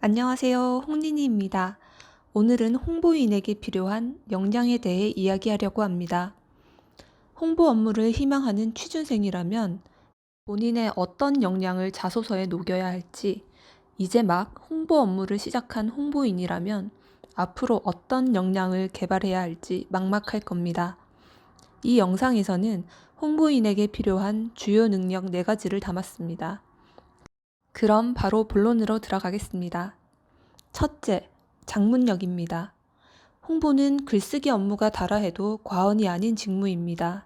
안녕하세요. 홍린이입니다. 오늘은 홍보인에게 필요한 역량에 대해 이야기하려고 합니다. 홍보 업무를 희망하는 취준생이라면 본인의 어떤 역량을 자소서에 녹여야 할지, 이제 막 홍보 업무를 시작한 홍보인이라면 앞으로 어떤 역량을 개발해야 할지 막막할 겁니다. 이 영상에서는 홍보인에게 필요한 주요 능력 4가지를 담았습니다. 그럼 바로 본론으로 들어가겠습니다. 첫째, 장문력입니다. 홍보는 글쓰기 업무가 다라 해도 과언이 아닌 직무입니다.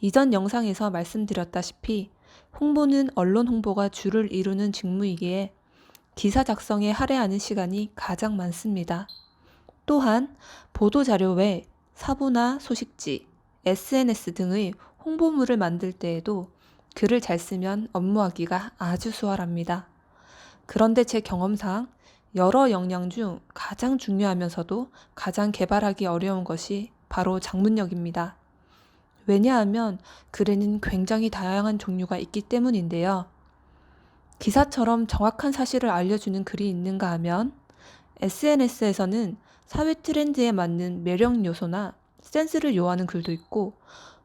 이전 영상에서 말씀드렸다시피 홍보는 언론 홍보가 주를 이루는 직무이기에 기사 작성에 할애하는 시간이 가장 많습니다. 또한 보도자료 외 사보나 소식지, SNS 등의 홍보물을 만들 때에도 글을 잘 쓰면 업무하기가 아주 수월합니다. 그런데 제 경험상 여러 역량 중 가장 중요하면서도 가장 개발하기 어려운 것이 바로 장문력입니다. 왜냐하면 글에는 굉장히 다양한 종류가 있기 때문인데요. 기사처럼 정확한 사실을 알려주는 글이 있는가 하면 SNS에서는 사회 트렌드에 맞는 매력 요소나 센스를 요하는 글도 있고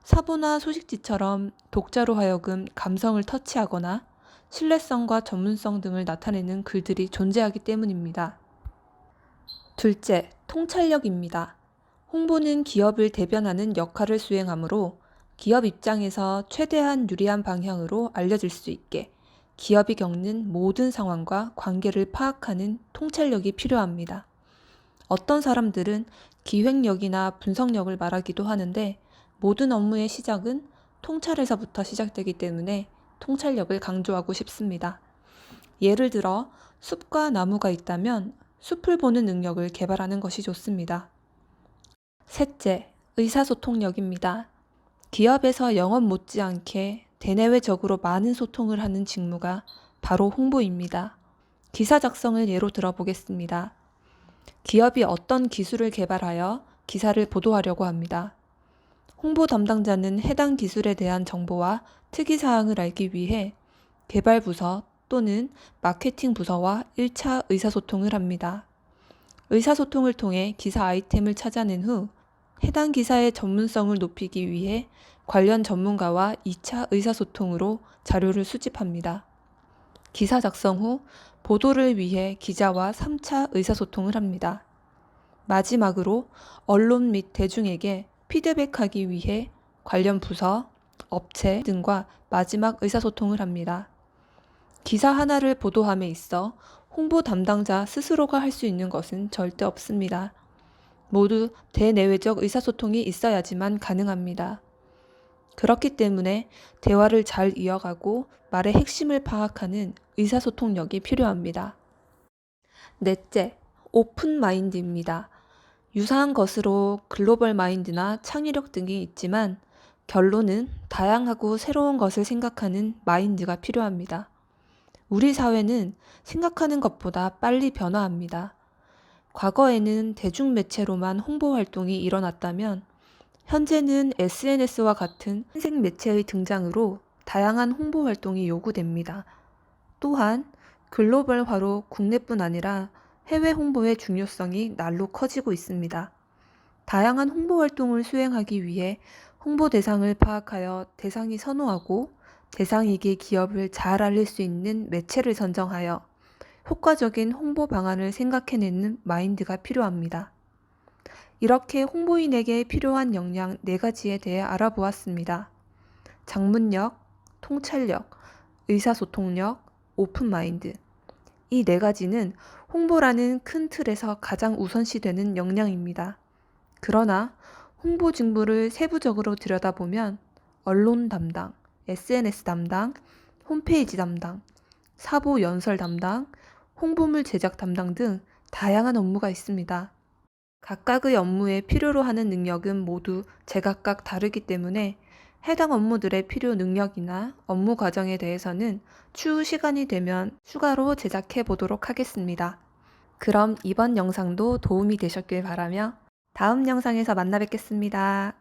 사보나 소식지처럼 독자로 하여금 감성을 터치하거나 신뢰성과 전문성 등을 나타내는 글들이 존재하기 때문입니다. 둘째, 통찰력입니다. 홍보는 기업을 대변하는 역할을 수행하므로 기업 입장에서 최대한 유리한 방향으로 알려질 수 있게 기업이 겪는 모든 상황과 관계를 파악하는 통찰력이 필요합니다. 어떤 사람들은 기획력이나 분석력을 말하기도 하는데 모든 업무의 시작은 통찰에서부터 시작되기 때문에 통찰력을 강조하고 싶습니다. 예를 들어 숲과 나무가 있다면 숲을 보는 능력을 개발하는 것이 좋습니다. 셋째, 의사소통력입니다. 기업에서 영업 못지않게 대내외적으로 많은 소통을 하는 직무가 바로 홍보입니다. 기사 작성을 예로 들어보겠습니다. 기업이 어떤 기술을 개발하여 기사를 보도하려고 합니다. 홍보 담당자는 해당 기술에 대한 정보와 특이사항을 알기 위해 개발부서 또는 마케팅 부서와 1차 의사소통을 합니다. 의사소통을 통해 기사 아이템을 찾아낸 후 해당 기사의 전문성을 높이기 위해 관련 전문가와 2차 의사소통으로 자료를 수집합니다. 기사 작성 후 보도를 위해 기자와 3차 의사소통을 합니다. 마지막으로 언론 및 대중에게 피드백하기 위해 관련 부서, 업체 등과 마지막 의사소통을 합니다. 기사 하나를 보도함에 있어 홍보 담당자 스스로가 할 수 있는 것은 절대 없습니다. 모두 대내외적 의사소통이 있어야지만 가능합니다. 그렇기 때문에 대화를 잘 이어가고 말의 핵심을 파악하는 의사소통력이 필요합니다. 넷째, 오픈 마인드입니다. 유사한 것으로 글로벌 마인드나 창의력 등이 있지만 결론은 다양하고 새로운 것을 생각하는 마인드가 필요합니다. 우리 사회는 생각하는 것보다 빨리 변화합니다. 과거에는 대중매체로만 홍보 활동이 일어났다면 현재는 SNS와 같은 신생 매체의 등장으로 다양한 홍보 활동이 요구됩니다. 또한 글로벌화로 국내뿐 아니라 해외 홍보의 중요성이 날로 커지고 있습니다. 다양한 홍보 활동을 수행하기 위해 홍보 대상을 파악하여 대상이 선호하고 대상에게 기업을 잘 알릴 수 있는 매체를 선정하여 효과적인 홍보 방안을 생각해내는 마인드가 필요합니다. 이렇게 홍보인에게 필요한 역량 4가지에 대해 알아보았습니다. 장문력, 통찰력, 의사소통력, 오픈마인드. 이 4가지는 홍보라는 큰 틀에서 가장 우선시되는 역량입니다. 그러나 홍보 직무를 세부적으로 들여다보면 언론 담당, SNS 담당, 홈페이지 담당, 사보 연설 담당, 홍보물 제작 담당 등 다양한 업무가 있습니다. 각각의 업무에 필요로 하는 능력은 모두 제각각 다르기 때문에 해당 업무들의 필요 능력이나 업무 과정에 대해서는 추후 시간이 되면 추가로 제작해 보도록 하겠습니다. 그럼 이번 영상도 도움이 되셨길 바라며 다음 영상에서 만나 뵙겠습니다.